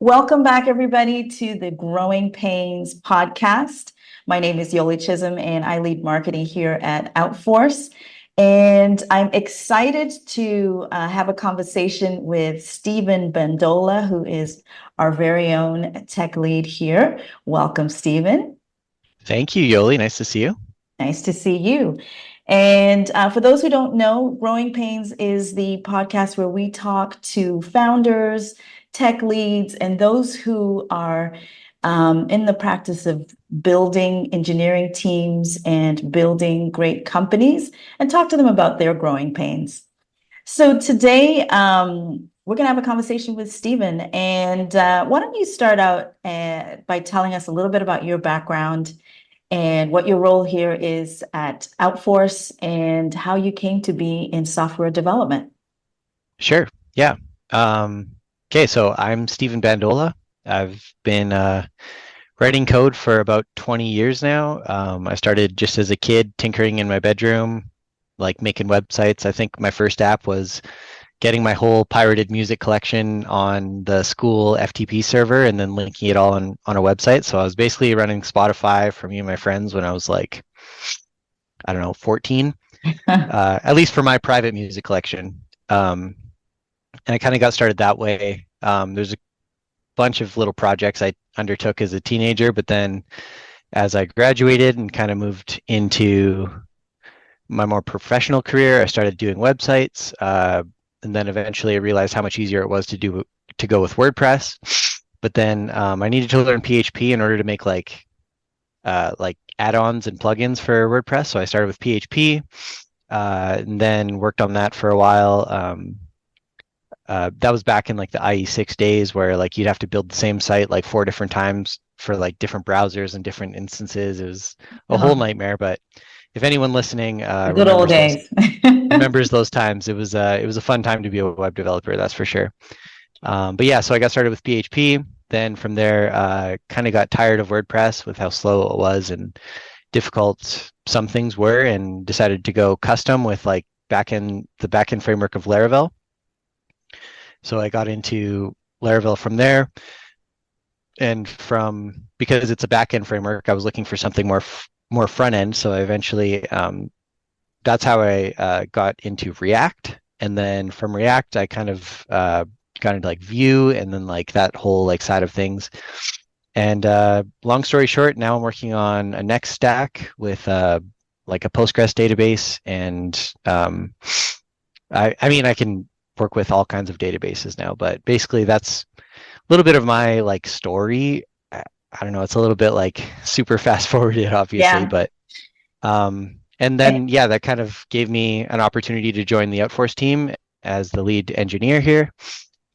Welcome back, everybody, to the Growing Pains podcast. My name is Yoli Chisholm, and I lead marketing here at Outforce. And I'm excited to have a conversation with Stephen Bandola, who is our very own tech lead here. Welcome, Stephen. Thank you, Yoli. Nice to see you. Nice to see you. And for those who don't know, Growing Pains is the podcast where we talk to founders, tech leads, and those who are in the practice of building engineering teams and building great companies and talk to them about their growing pains. So today, we're going to have a conversation with Stephen. And why don't you start out by telling us a little bit about your background and what your role here is at Outforce and how you came to be in software development. Sure. Yeah. Okay, so I'm Stephen Bandola. I've been writing code for about 20 years now. I started just as a kid tinkering in my bedroom, like making websites. I think my first app was getting my whole pirated music collection on the school FTP server and then linking it all on a website. So I was basically running Spotify for me and my friends when I was like, I don't know, 14, at least for my private music collection. And I kind of got started that way. There's a bunch of little projects I undertook as a teenager, but then as I graduated and kind of moved into my more professional career, I started doing websites. And then eventually I realized how much easier it was to go with WordPress. But then I needed to learn PHP in order to make like add-ons and plugins for WordPress. So I started with PHP, and then worked on that for a while. That was back in like the IE6 days where like you'd have to build the same site like 4 different times for like different browsers and different instances. It was a whole Uh-huh. nightmare. But if anyone listening The good old days. remembers those times, it was a fun time to be a web developer, that's for sure. But yeah, so I got started with PHP. Then from there, kind of got tired of WordPress with how slow it was and difficult some things were, and decided to go custom with like the backend framework of Laravel. So I got into Laravel from there, and from because it's a backend framework, I was looking for something more front end. So I eventually that's how I got into React, and then from React, I kind of got into like Vue, and then like that whole like side of things. And long story short, now I'm working on a next stack with like a Postgres database, and I mean I can work with all kinds of databases now, but basically that's a little bit of my like story. I don't know, it's a little bit like super fast forwarded, obviously, Yeah. but and then yeah, that kind of gave me an opportunity to join the Outforce team as the lead engineer here.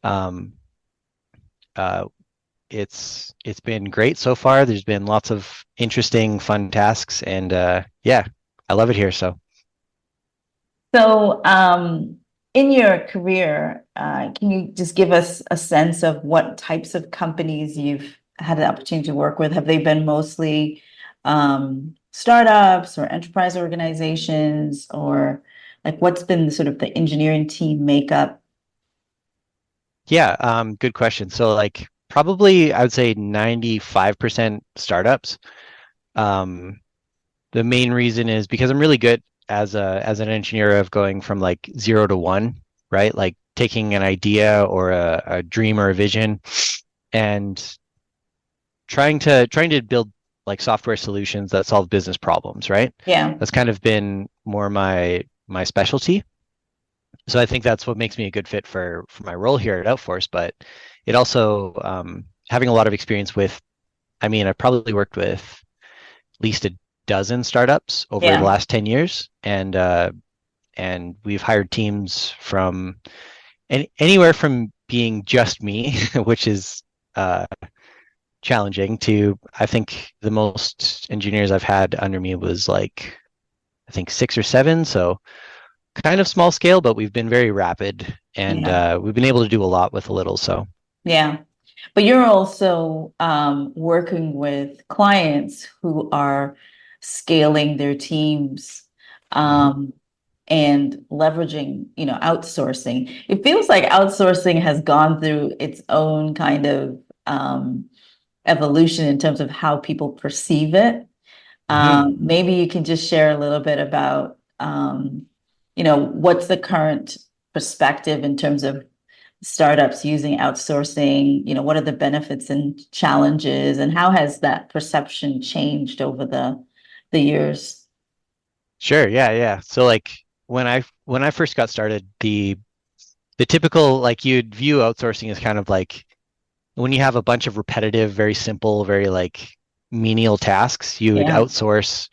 Um, uh, it's been great so far. There's been lots of interesting, fun tasks, and yeah, I love it here. So So, in your career, can you just give us a sense of what types of companies you've had the opportunity to work with? Have they been mostly startups or enterprise organizations, or like what's been the sort of the engineering team makeup? yeah, good question. So like probably I would say 95% startups. Um, the main reason is because I'm really good as an engineer of going from like 0 to 1, right? Like taking an idea or a dream or a vision and trying to build like software solutions that solve business problems, right? Yeah, That's kind of been more my specialty. So I think that's what makes me a good fit for my role here at Outforce. But it also having a lot of experience with, I mean, I've probably worked with at least a dozen startups over the yeah, last 10 years, and we've hired teams from anywhere from being just me, which is challenging, to I think the most engineers I've had under me was like I think 6 or 7. So kind of small scale, but we've been very rapid, and yeah, we've been able to do a lot with a little. So yeah. But you're also working with clients who are scaling their teams. mhm. Um, and leveraging, outsourcing. It feels like outsourcing has gone through its own kind of evolution in terms of how people perceive it. Hmm. Maybe you can just share a little bit about, what's the current perspective in terms of startups using outsourcing? What are the benefits and challenges, and how has that perception changed over the years? Sure. Yeah. Yeah. So like when I first got started, the typical like you'd view outsourcing as kind of like when you have a bunch of repetitive, very simple, very like menial tasks, you would Yeah, outsource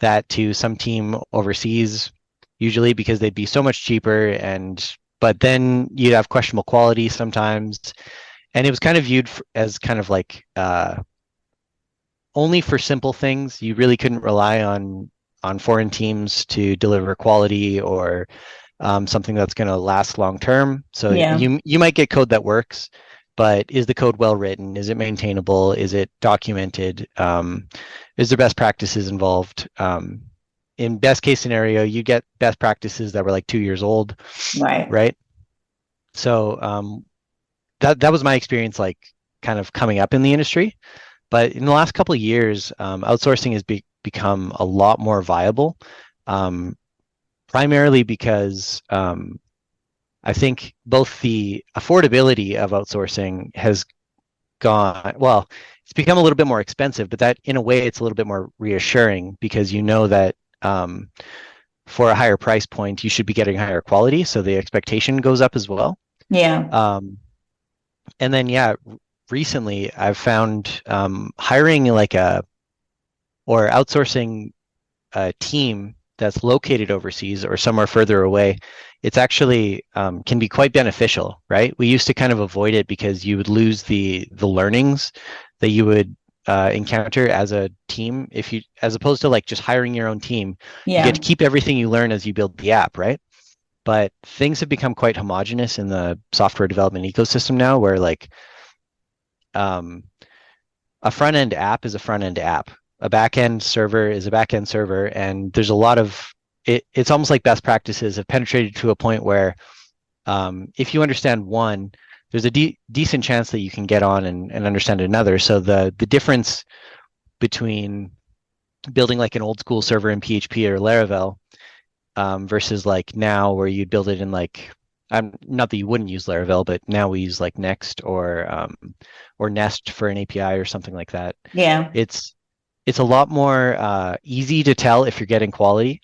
that to some team overseas, usually because they'd be so much cheaper and but then you'd have questionable quality sometimes. And it was kind of viewed as kind of like only for simple things. You really couldn't rely on foreign teams to deliver quality or something that's going to last long term. So yeah, you might get code that works, but is the code well written? Is it maintainable? Is it documented? Is there best practices involved? In best case scenario, you get best practices that were like 2 years old, right. right? So that was my experience, like kind of coming up in the industry. But in the last couple of years, outsourcing has become a lot more viable, um, primarily because I think both the affordability of outsourcing has gone, well, it's become a little bit more expensive, but that in a way it's a little bit more reassuring because you know that for a higher price point, you should be getting higher quality. So the expectation goes up as well. Yeah, Um, and then, yeah, recently I've found hiring like or outsourcing a team that's located overseas or somewhere further away, it's actually can be quite beneficial, right? We used to kind of avoid it because you would lose the learnings that you would encounter as a team if you, as opposed to like just hiring your own team, you get yeah, to keep everything you learn as you build the app, right? But things have become quite homogenous in the software development ecosystem now, where like um, a front end app is a front end app. A back end server is a back end server. And there's a lot of it's almost like best practices have penetrated to a point where if you understand one, there's a decent chance that you can get on and understand another. So the difference between building like an old school server in PHP or Laravel versus like now where you'd build it in like I'm not that you wouldn't use Laravel, but now we use like Next or Nest for an API or something like that. yeah, It's it's a lot more easy to tell if you're getting quality,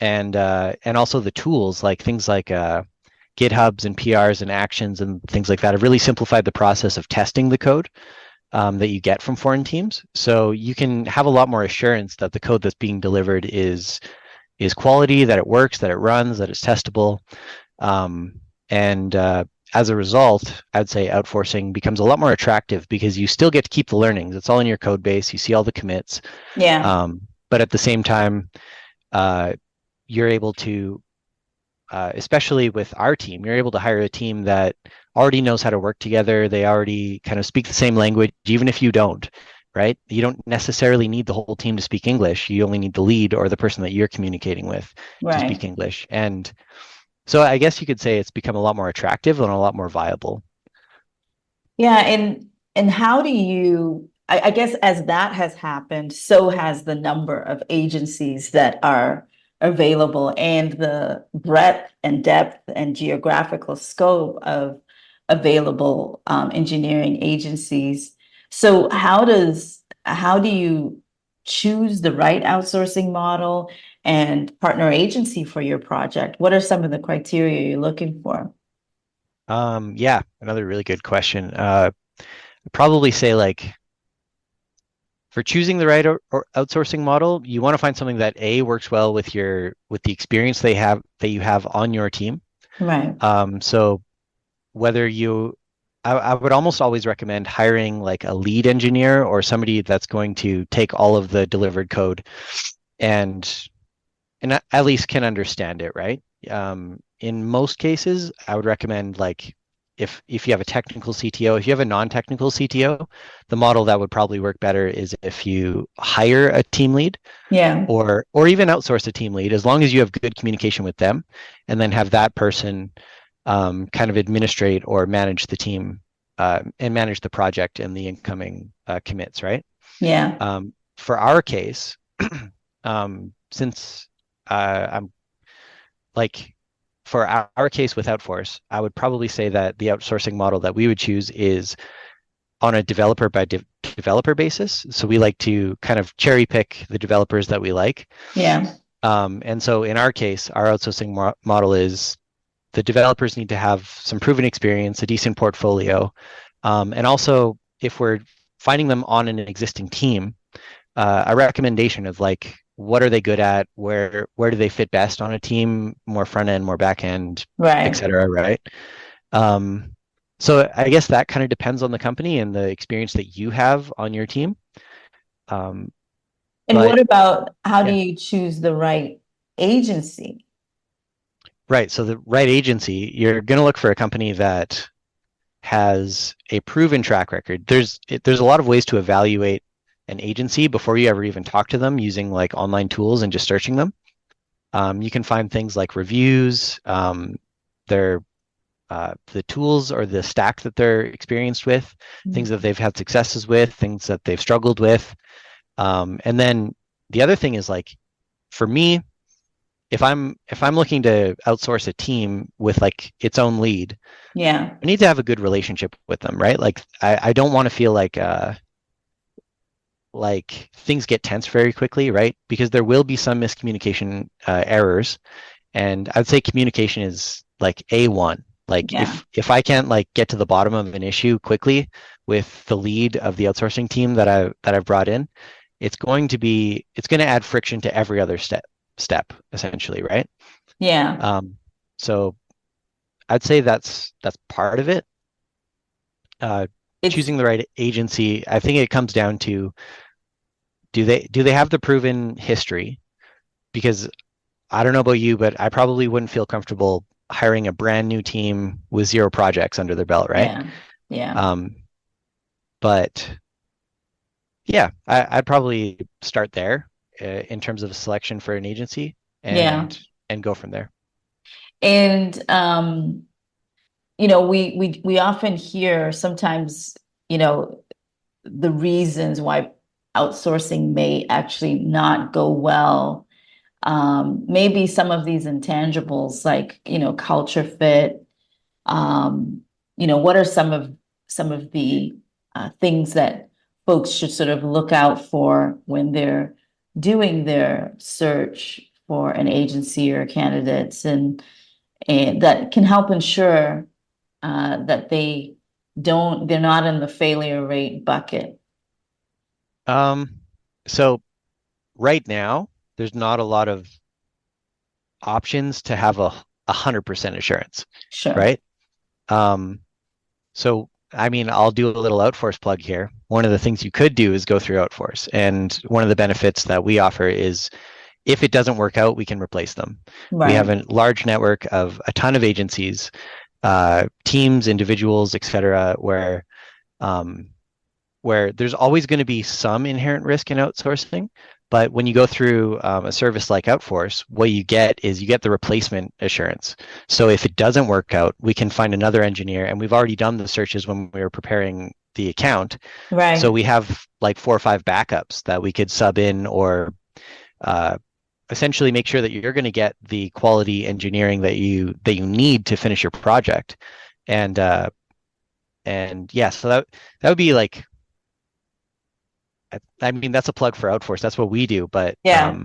and also the tools like things like GitHubs and PRs and actions and things like that have really simplified the process of testing the code that you get from foreign teams. So you can have a lot more assurance that the code that's being delivered is quality, that it works, that it runs, that it's testable. And as a result, I'd say outsourcing becomes a lot more attractive because you still get to keep the learnings. It's all in your code base. You see all the commits. yeah, But at the same time, uh, you're able to, especially with our team, you're able to hire a team that already knows how to work together. They already kind of speak the same language, even if you don't, right? You don't necessarily need the whole team to speak English. You only need the lead or the person that you're communicating with to speak right. English. And so I guess you could say it's become a lot more attractive and a lot more viable. Yeah, and how do you, I guess as that has happened, so has the number of agencies that are available and the breadth and depth and geographical scope of available engineering agencies. So how do you choose the right outsourcing model and partner agency for your project? What are some of the criteria you're looking for? Yeah, another really good question. I'd probably say like for choosing the right or outsourcing model, you want to find something that A works well with with the experience that you have on your team. Right. So whether I would almost always recommend hiring like a lead engineer or somebody that's going to take all of the delivered code and at least can understand it, right? In most cases, I would recommend like if you have a technical CTO, if you have a non-technical CTO, the model that would probably work better is if you hire a team lead Yeah. or even outsource a team lead, as long as you have good communication with them, and then have that person kind of administrate or manage the team and manage the project and the incoming commits, right? Yeah. For our case, since I'm like for our case with Outforce, I would probably say that the outsourcing model that we would choose is on a developer by developer basis. So we like to kind of cherry pick the developers that we like. Yeah. And so in our case, our outsourcing model is the developers need to have some proven experience, a decent portfolio, and also if we're finding them on an existing team, a recommendation of like what are they good at, where do they fit best on a team, more front end, more back end, Right. etc. Right? Um, so I guess that kind of depends on the company and the experience that you have on your team. Um, And but what about how do yeah, you choose the right agency? right. So the right agency, you're going to look for a company that has a proven track record. There's a lot of ways to evaluate an agency before you ever even talk to them using like online tools and just searching them. You can find things like reviews, their the tools or the stack that they're experienced with, things that they've had successes with, things that they've struggled with. And then the other thing is like for me, if I'm looking to outsource a team with like its own lead, Yeah. I need to have a good relationship with them, right? Like I don't want to feel like things get tense very quickly, right? Because there will be some miscommunication errors, and I'd say communication is like A1. Like Yeah. if I can't like get to the bottom of an issue quickly with the lead of the outsourcing team that I've brought in, it's going to add friction to every other step essentially, right? Yeah. Um, so I'd say that's part of it. Uh, It's Choosing the right agency, I think it comes down to do they have the proven history? Because I don't know about you, but I probably wouldn't feel comfortable hiring a brand new team with zero projects under their belt, right? yeah. Yeah. Um, but yeah, I'd probably start there in terms of selection for an agency Yeah. and go from there. And we often hear sometimes, you know, the reasons why outsourcing may actually not go well. Maybe some of these intangibles like, culture fit. What are some of the things that folks should sort of look out for when they're doing their search for an agency or candidates, and that can help ensure that they're not in the failure rate bucket. Um, so right now, there's not a lot of options to have a 100% assurance, Sure. right? Um, So, I mean, I'll do a little Outforce plug here. One of the things you could do is go through Outforce. And one of the benefits that we offer is if it doesn't work out, we can replace them. We have Right. a large network of a ton of agencies, teams, individuals, et cetera, um, where there's always going to be some inherent risk in outsourcing. But when you go through a service like Outforce, what you get is you get the replacement assurance. So if it doesn't work out, we can find another engineer, and we've already done the searches when we were preparing the account. So Right. we have like 4 or 5 backups that we could sub in or uh, essentially make sure that you're going to get the quality engineering that you need to finish your project. And yeah, so that would be like I mean, that's a plug for Outforce. That's what we do, Yeah.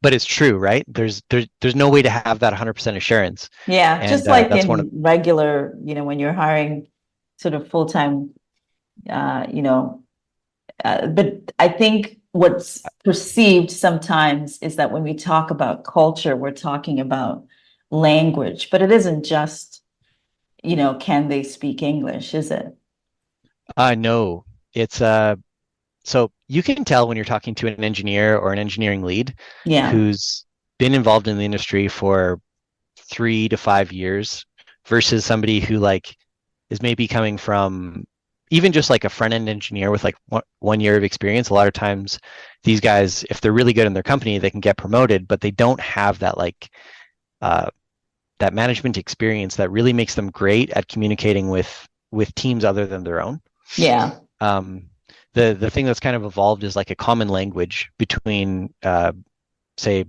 but it's true, right? There's no way to have that 100% assurance, Yeah. and Just like that's one of in regular, when you're hiring sort of full-time, uh, you know, but I think what's perceived sometimes is that when we talk about culture, we're talking about language, but it isn't just, can they speak English, is it? no. It's so you can tell when you're talking to an engineer or an engineering lead Yeah. who's been involved in the industry for 3 to 5 years versus somebody who like is maybe coming from even just like a front end engineer with like 1 year of experience. A lot of times, these guys, if they're really good in their company, they can get promoted, but they don't have that like uh, that management experience that really makes them great at communicating with teams other than their own. Yeah. Um, the thing that's kind of evolved is like a common language between say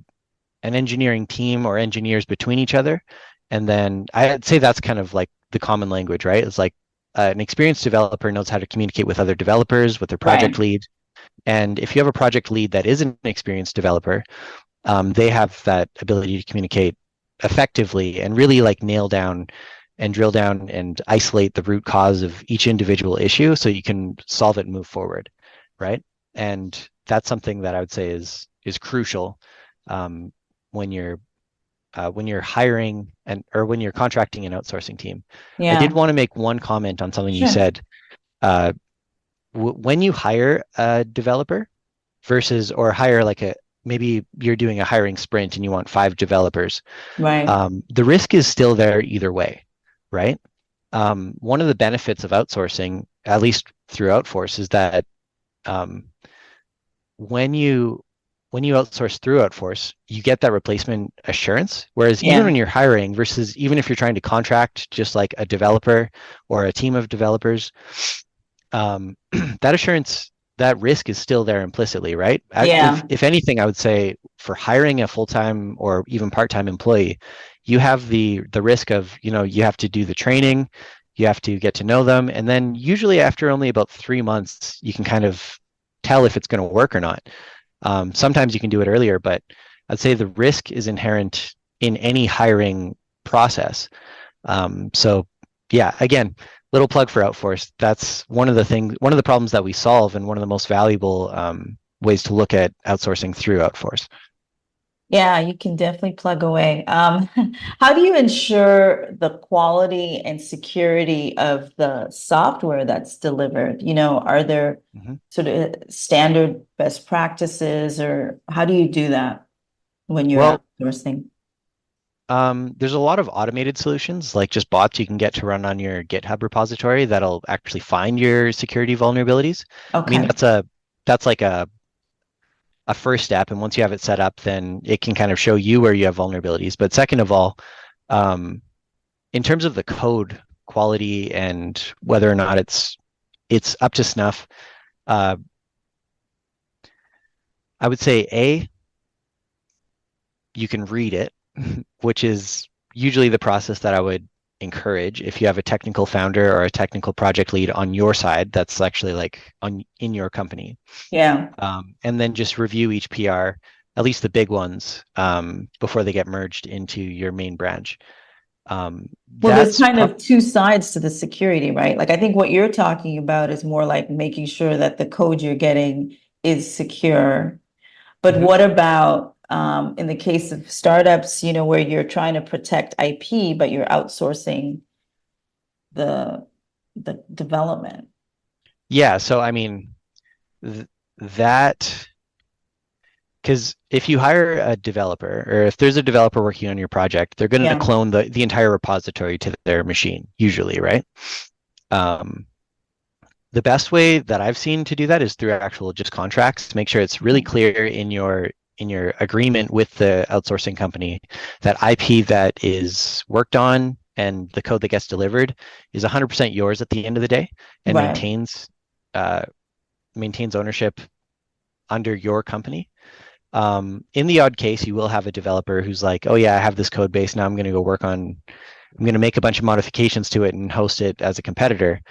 an engineering team or engineers between each other. And then I'd say that's kind of like the common language, right? It's like an experienced developer knows how to communicate with other developers, with their project Right. lead. And if you have a project lead that isn't an experienced developer, they have that ability to communicate effectively and really like nail down and drill down and isolate the root cause of each individual issue so you can solve it and move forward, right? And that's something that I would say is crucial um, when you're hiring and or when you're contracting an outsourcing team. I did Yeah. want to make one comment on something you Sure. said. Uh, when you hire a developer versus or hire like a maybe you're doing a hiring sprint and you want 5 developers, Right. the risk is still there either way, right? One of the benefits of outsourcing, at least through Outforce, is that um, when you when you outsource through Outforce, you get that replacement assurance. Whereas even Yeah. when you're hiring, versus even if you're trying to contract just like a developer or a team of developers, that assurance, that risk is still there implicitly, right? Yeah. If anything, I would say for hiring a full-time or even part-time employee, you have the risk of, you have to do the training, you have to get to know them, and then usually after only about 3 months, you can kind of tell if it's going to work or not. Sometimes you can do it earlier, but I'd say the risk is inherent in any hiring process. So yeah, again, little plug for Outforce. That's one of the things, one of the problems that we solve, and one of the most valuable ways to look at outsourcing through Outforce. Yeah, you can definitely plug away. How do you ensure the quality and security of the software that's delivered? Are there Mhm. sort of standard best practices, or how do you do that when you're Well, outsourcing? there's a lot of automated solutions, like just bots you can get to run on your GitHub repository that'll actually find your security vulnerabilities. I mean, Okay. that's like a first step, and once you have it set up, then it can kind of show you where you have vulnerabilities. But second of all, um, in terms of the code quality and whether or not it's up to snuff, uh, I would say you can read it, which is usually the process that I would encourage if you have a technical founder or a technical project lead on your side that's actually like on in your company. Yeah. And then just review each PR, at least the big ones, before they get merged into your main branch. Well, there's That's kind prob of two sides to the security, right? Like I think what you're talking about is more like making sure that the code you're getting is secure. But Mhm. what about in the case of startups, where you're trying to protect IP, but you're outsourcing the the development? Yeah. So I mean, th that because if you hire a developer or if there's a developer working on your project, they're going to Yeah. clone the entire repository to their machine, usually, right? Um, the best way that I've seen to do that is through actual just contracts to make sure it's really clear in your agreement with the outsourcing company that IP that is worked on and the code that gets delivered is 100% yours at the end of the day and Right. uh, maintains ownership under your company. In the odd case, you will have a developer who's like, "Oh yeah, I have this code base. Now I'm going to make a bunch of modifications to it and host it as a competitor."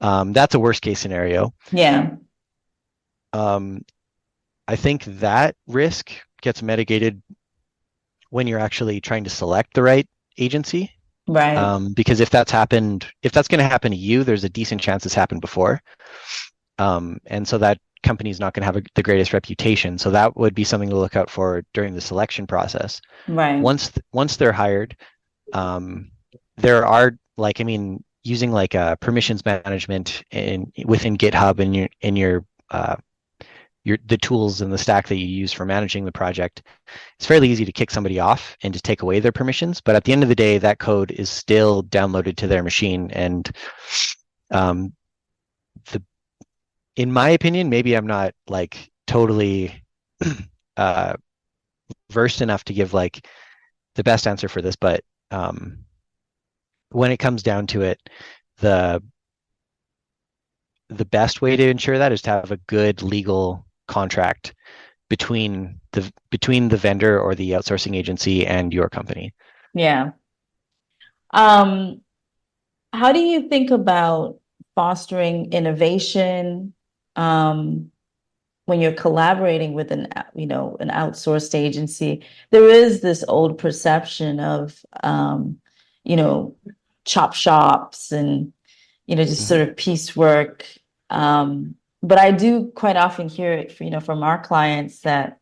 That's a worst case scenario. Yeah. Um, I think that risk gets mitigated when you're actually trying to select the right agency. Right. Because if that's going to happen to you, there's a decent chance it's happened before. And so that company's not going to have the greatest reputation. So that would be something to look out for during the selection process. Right. Once they're hired, um, there are like, I mean, using like permissions management within GitHub and your the tools and the stack that you use for managing the project, it's fairly easy to kick somebody off and to take away their permissions. But at the end of the day, that code is still downloaded to their machine. And um, the in my opinion, maybe I'm not like totally uh, versed enough to give like the best answer for this, but um, when it comes down to it, the the best way to ensure that is to have a good legal contract between the vendor or the outsourcing agency and your company. Yeah. Um, how do you think about fostering innovation when you're collaborating with an outsourced agency? There is this old perception of you know, chop shops and just Mhm. sort of piecework. But I do quite often hear it, from our clients that,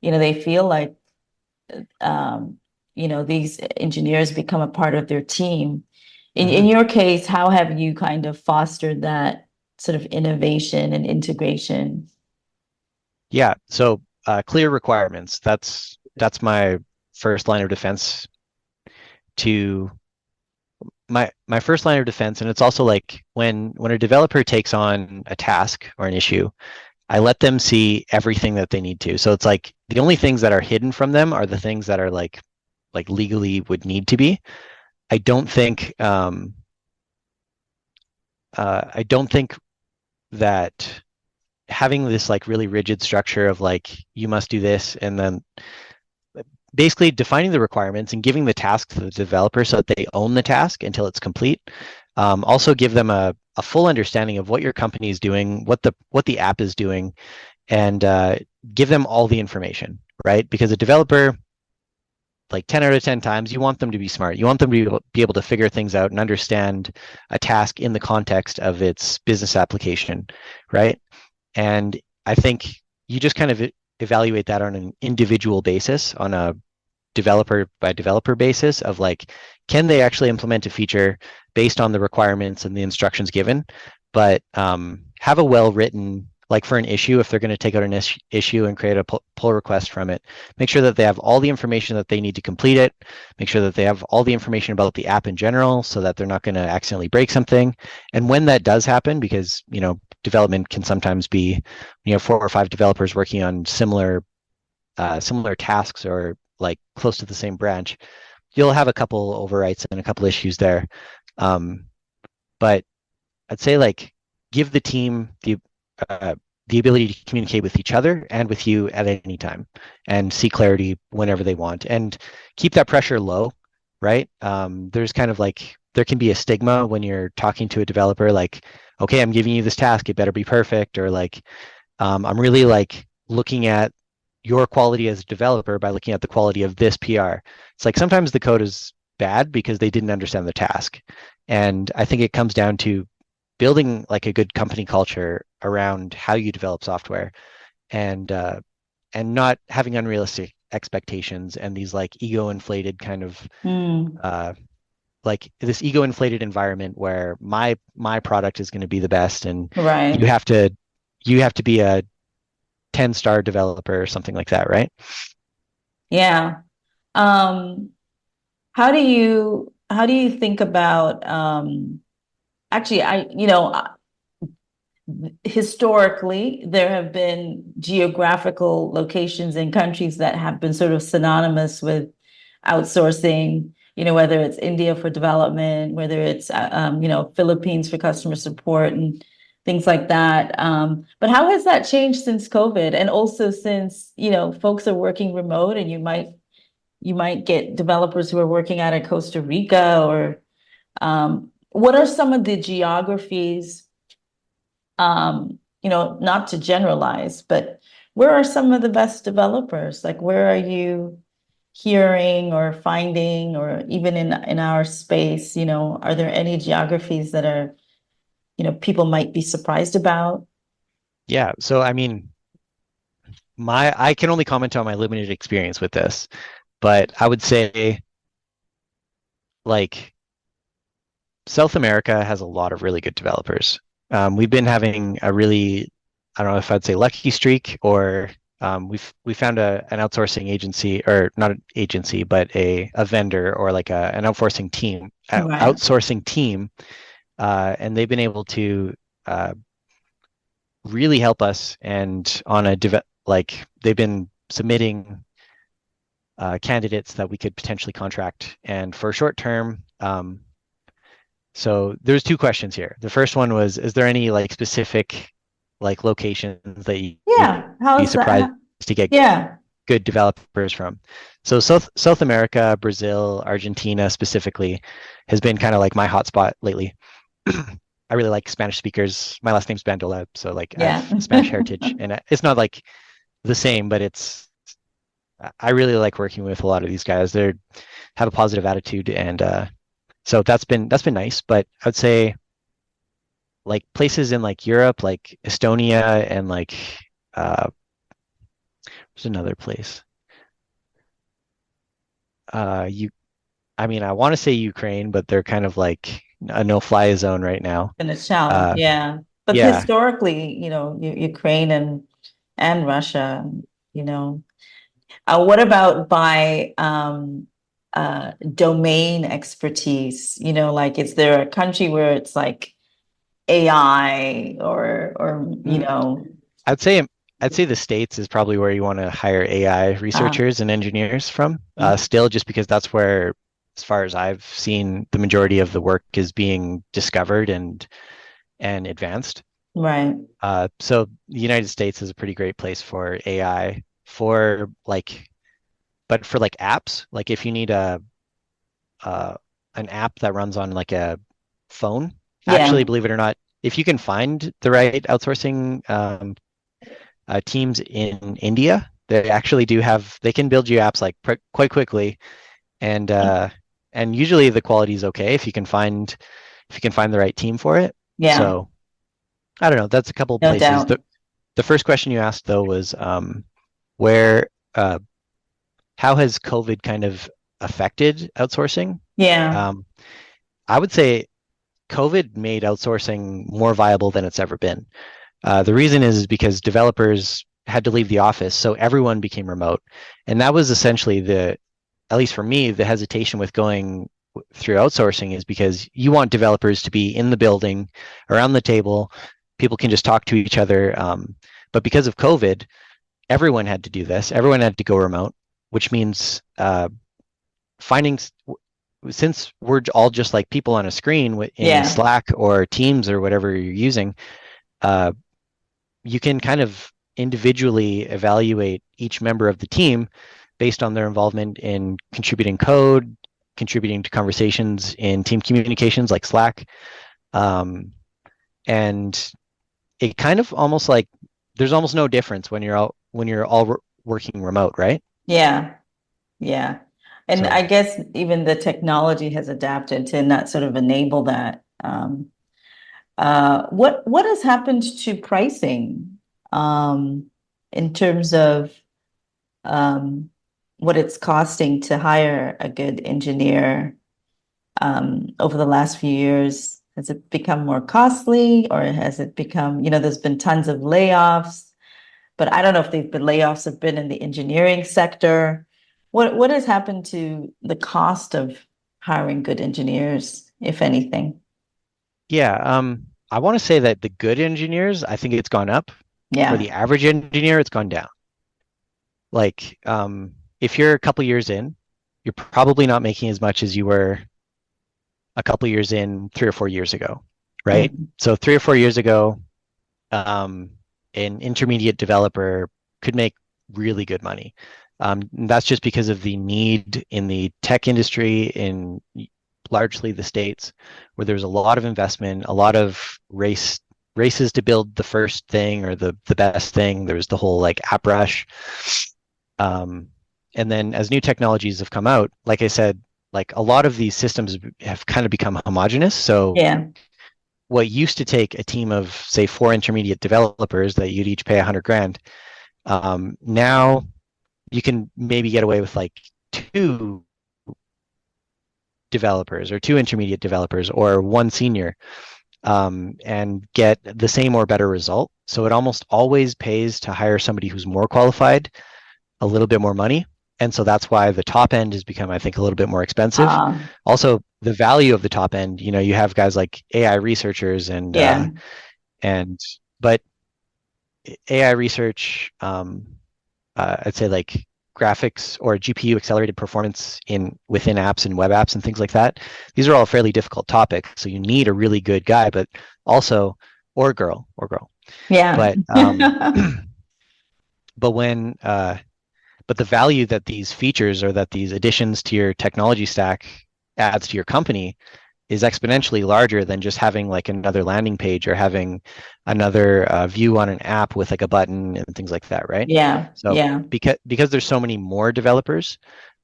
they feel like, these engineers become a part of their team. In Mhm. your case, how have you kind of fostered that sort of innovation and integration? Yeah. So clear requirements. That's my first line of defense to my first line of defense, and it's also like when a developer takes on a task or an issue, I let them see everything that they need to. So it's like the only things that are hidden from them are the things that are like legally would need to be. I don't think I don't think that having this like really rigid structure of like you must do this and then basically defining the requirements and giving the task to the developer so that they own the task until it's complete. Also give them a full understanding of what your company is doing, what the app is doing, and give them all the information, right? Because a developer, like 10 out of 10 times, you want them to be smart. You want them to be able to figure things out and understand a task in the context of its business application, right? And I think you just kind of evaluate that on an individual basis, on a developer by developer basis of like, can they actually implement a feature based on the requirements and the instructions given, but have a well written, like for an issue, if they're going to take out an issue and create a pull request from it, make sure that they have all the information that they need to complete it, make sure that they have all the information about the app in general so that they're not going to accidentally break something. And when that does happen, because, development can sometimes be, 4 or 5 developers working on similar tasks or like close to the same branch, you'll have a couple overwrites and a couple issues there. Um, but I'd say like give the team the ability to communicate with each other and with you at any time and see clarity whenever they want and keep that pressure low, right? There's kind of like there can be a stigma when you're talking to a developer like, okay, I'm giving you this task, it better be perfect, or like I'm really like looking at your quality as a developer by looking at the quality of this PR. It's like sometimes the code is bad because they didn't understand the task. And I think it comes down to building like a good company culture around how you develop software and not having unrealistic expectations and these like ego inflated kind of Mm, uh, like this ego inflated environment where my product is going to be the best and you right. have to you have to be a 10-star developer or something like that, right? Yeah. Um, how do you think about actually historically, there have been geographical locations in countries that have been sort of synonymous with outsourcing, whether it's India for development, whether it's, Philippines for customer support and things like that. But how has that changed since COVID? And also since, folks are working remote and you might get developers who are working out of Costa Rica or what are some of the geographies, not to generalize, but where are some of the best developers? Like, where are you hearing or finding, or even in our space, are there any geographies that are, people might be surprised about? Yeah. So I mean, my I can only comment on my limited experience with this, but I would say like South America has a lot of really good developers. We've been having a really, I don't know if I'd say lucky streak or we found an outsourcing agency or not an agency, but a vendor or like an Right. outsourcing team, and they've been able to uh, really help us and on like they've been submitting candidates that we could potentially contract and for short term So there's two questions here. The first one was, is there any like specific like locations that you'd Yeah. be How's surprised that? to get Yeah. good developers from? So South America, Brazil, Argentina specifically has been kind of like my hotspot lately. I really like Spanish speakers. My last name's Bandola, so like I Yeah. have Spanish heritage, and it's not like the same, but I really like working with a lot of these guys. They have a positive attitude, and so that's been nice. But I'd say like places in like Europe, like Estonia, and like there's another place. You, I mean, I want to say Ukraine, but they're kind of like a no-fly zone right now. In a challenge. Uh, Yeah. But yeah. historically, Ukraine and Russia, you know. What about by domain expertise? Like is there a country where it's like AI or Mm, I'd say I'd say the States is probably where you want to hire AI uh, researchers and engineers from. Still, just because that's where, as far as I've seen, the majority of the work is being discovered and advanced. right. So the United States is a pretty great place for AI for like, but for like apps, like if you need uh, an app that runs on like a phone, Yeah. actually, believe it or not, if you can find the right outsourcing teams in India. They actually do have, they can build you apps like quite quickly, and usually the quality is okay if you can find the right team for it. Yeah. So I don't know. That's a couple of No places. doubt. The first question you asked though was where how has COVID kind of affected outsourcing? Yeah. Um, I would say COVID made outsourcing more viable than it's ever been. The reason is because developers had to leave the office, so everyone became remote, and that was essentially at least for me, the hesitation with going through outsourcing is because you want developers to be in the building, around the table, people can just talk to each other. But because of COVID, everyone had to do this. Everyone had to go remote, which means finding since we're all just like people on a screen in Yeah. Slack or Teams or whatever you're using. Uh, you can kind of individually evaluate each member of the team based on their involvement in contributing code, contributing to conversations in team communications like Slack. Um, and it kind of almost like there's almost no difference when you're all working remote, right? Yeah. Yeah. And I So guess even the technology has adapted to not sort of enable that. What has happened to pricing in terms of um, what it's costing to hire a good engineer over the last few years? Has it become more costly or has it become, there's been tons of layoffs, but I don't know if they've been layoffs have been in the engineering sector. What has happened to the cost of hiring good engineers, if anything? yeah, I want to say that the good engineers, I think it's gone up. For Yeah. the average engineer, it's gone down. Like, if you're a couple years in, you're probably not making as much as you were a couple years in 3 or 4 years ago, right? Mhm. So 3 or 4 years ago, um, an intermediate developer could make really good money. That's just because of the need in the tech industry in largely the States, where there's a lot of investment, a lot of races to build the first thing or the best thing. There's the whole like app rush. Um, and then as new technologies have come out, like I said, like a lot of these systems have kind of become homogenous. So Yeah. what used to take a team of say 4 intermediate developers that you'd each pay 100 grand, now you can maybe get away with like 2 developers or 2 intermediate developers or 1 senior, and get the same or better result. So it almost always pays to hire somebody who's more qualified, a little bit more money. And so that's why the top end has become, I think, a little bit more expensive. Uh, Also, the value of the top end, you have guys like AI researchers yeah. and but AI research, I'd say like graphics or GPU accelerated performance within apps and web apps and things like that. These are all fairly difficult topics, so you need a really good guy, but also or girl. Yeah. But but when but the value that these features or that these additions to your technology stack adds to your company is exponentially larger than just having like another landing page or having another view on an app with like a button and things like that, right? Yeah. So Yeah. because there's so many more developers,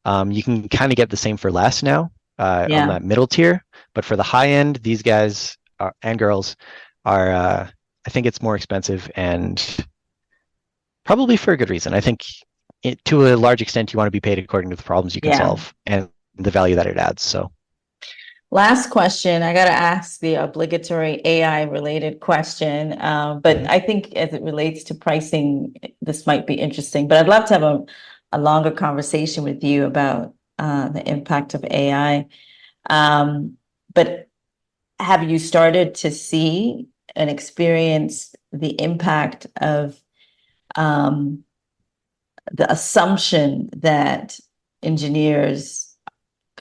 you can kind of get the same for less now on Yeah. that middle tier. But for the high end, these guys and girls are, I think it's more expensive and probably for a good reason. I think to a large extent, you want to be paid according to the problems you can Yeah. solve and the value that it adds. So Last question. I got to ask the obligatory AI related question, but I think as it relates to pricing, this might be interesting. But I'd love to have a longer conversation with you about the impact of AI. But have you started to see and experience the impact of um, the assumption that engineers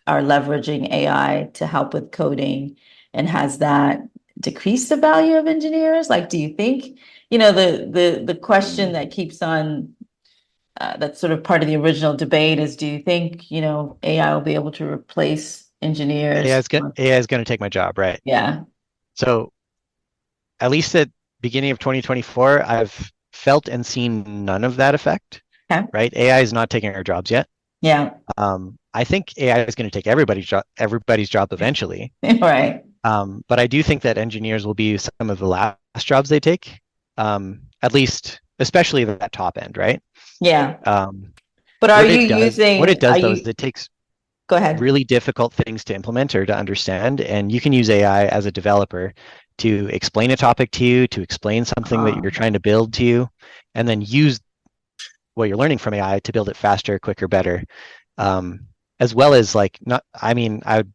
are leveraging AI to help with coding, and has that decreased the value of engineers? Like, do you think, the question that keeps on that's sort of part of the original debate is, do you think, AI will be able to replace engineers? AI is going to take my job, right? Yeah. So at least at beginning of 2024, I've felt and seen none of that effect, Okay. right? AI is not taking our jobs yet. Yeah. I think AI is going to take everybody's job eventually. Right. But I do think that engineers will be some of the last jobs they take, at least, especially that top end, right? Yeah. Um, But what it are does though is you, it takes go ahead. really difficult things to implement or to understand, and you can use AI as a developer to explain a topic to you, to explain something that you're trying to build to you, and then use what you're learning from AI to build it faster, quicker, better. As well as like not, I mean, I've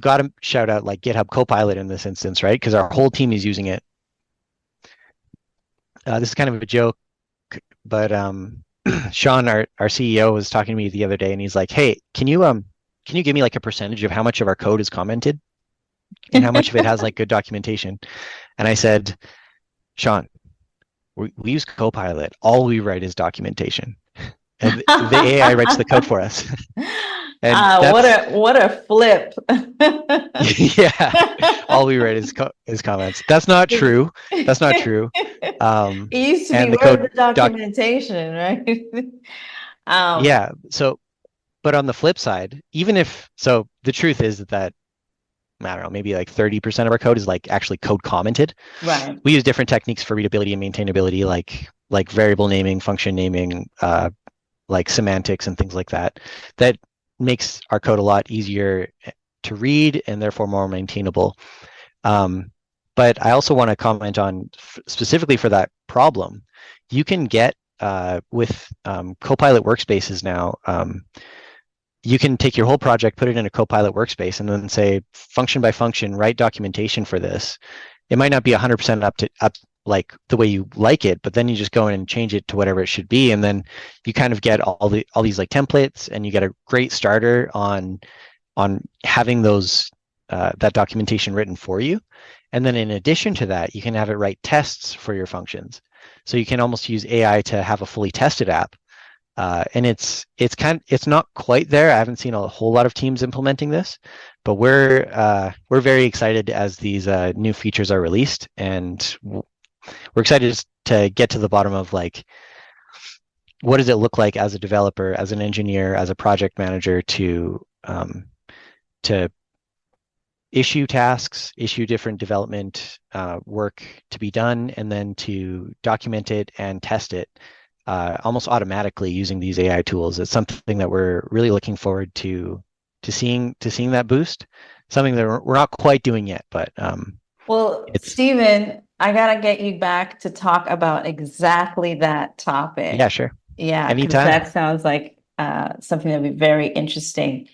got to shout out like GitHub Copilot in this instance, right? Because our whole team is using it. This is kind of a joke, but Sean, our CEO, was talking to me the other day, and he's like, "Hey, can you give me like a percentage of how much of our code is commented and how much of it has like good documentation?" And I said, "Sean, we use Copilot. All we write is documentation, and the AI writes the code for us." And that's What a flip. yeah, all we write is comments. That's not true. That's not true. It used to be, And the where's code the doc, documentation, right? Um, yeah. So, but on the flip side, even if so, the truth is that I don't know, maybe like 30% of our code is like actually code commented. right. We use different techniques for readability and maintainability, like variable naming, function naming, like semantics and things like that. That makes our code a lot easier to read and therefore more maintainable. But I also want to comment on specifically for that problem. You can get with Copilot workspaces now. You can take your whole project, put it in a Copilot workspace, and then say function by function, write documentation for this. It might not be 100% up like the way you like it, but then you just go in and change it to whatever it should be, and then you kind of get all these like templates, and you get a great starter on having those that documentation written for you. And then in addition to that, you can have it write tests for your functions. So you can almost use AI to have a fully tested app. And it's not quite there. I haven't seen a whole lot of teams implementing this, but we're very excited as these new features are released, and we're excited to get to the bottom of like what does it look like as a developer, as an engineer, as a project manager to issue tasks, issue different development work to be done, and then to document it and test it almost automatically using these AI tools. It's something that we're really looking forward to seeing that boost. Something that we're not quite doing yet, but Well, it's Stephen, I gotta get you back to talk about exactly that yeah, topic. sure, Yeah, because anytime. that sounds like something that'd be very interesting.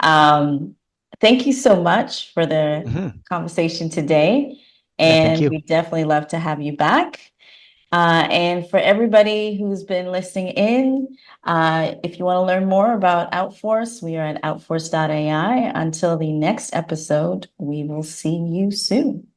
Um, Thank you so much for the Hmm. conversation today, Yeah, thank and you. we definitely love to have you back. And for everybody who's been listening in, if you want to learn more about Outforce, we are at Outforce.AI. Until the next episode, we will see you soon.